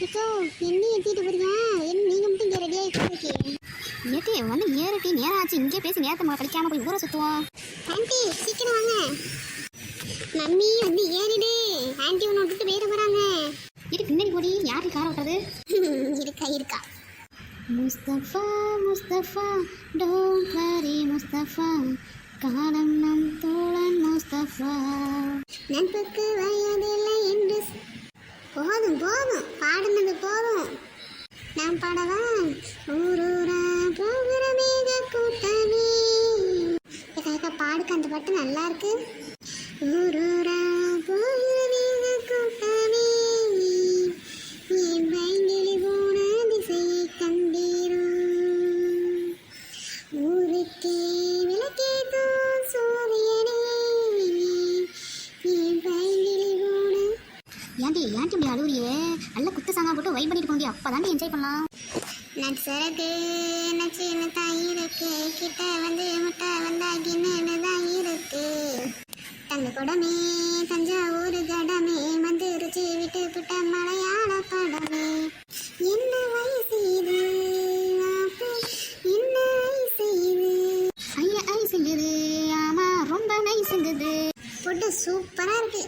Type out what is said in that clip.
அச்சோ என்ன ஏற்றிட்டு போறீங்க? என்ன நீங்கள் மட்டும் இங்கே ரெடியாக இருக்கீங்க? ஏற்றி வந்து ஏறிட்டி நேரம் ஆச்சு. இங்கே பேசி நேரத்தை நம்ம கழிக்காமல் போய் ஊரை சுற்றுவோம். ஆண்டி சீக்கிரம் வாங்க. மம்மி வந்து ஏறிடு. ஆண்டி ஒன்று விட்டுட்டு போயிட போகிறாங்க. இது பின்னாடி போடி யாருக்கு கார விட்டுறது? இருக்கா முஸ்தஃபா முஸ்தஃபா டோன்ட் வரி முஸ்தஃபா, காலம் நம் தோழன் முஸ்தஃபா. நட்புக்கு வயதில்லை என்று போதும் பாடுனது போதும். நான் பாடவா? ஊரூரா போகிற மேக கூட்டமே. பாடுக்கு அந்த பாட்டு நல்லா இருக்கு. ஊரூரா போகிற மேக கூட்டமே, என் பயங்கிலி போன திசையை கண்டீரும். ஊருக்கே விளக்கேதோ சூரியனே, என் பயங்கிலி போன. ஏன்டி இப்படி அழுவுறியே? நல்ல குத்து சாங்கா போட்டு வைப் பண்ணிட்டு போண்டியா? அப்பதாண்டி என்ஜாய் பண்ணலாம். நான் சரக்கு நச்சு தான் இருக்கு, கிட்ட வந்து முட்டை வந்தாகின்னு தான் இருக்கு. தங்க குடமே தஞ்சாவூர் கடமே, வந்துருச்சு விட்டு புட்ட மலையாள படமே. என்ன வயசு இது? என்ன வயசு இது? ஐசுங்குது, ஆமா ரொம்ப நைசுங்குது. ஃபுட்டு சூப்பராக இருக்கு.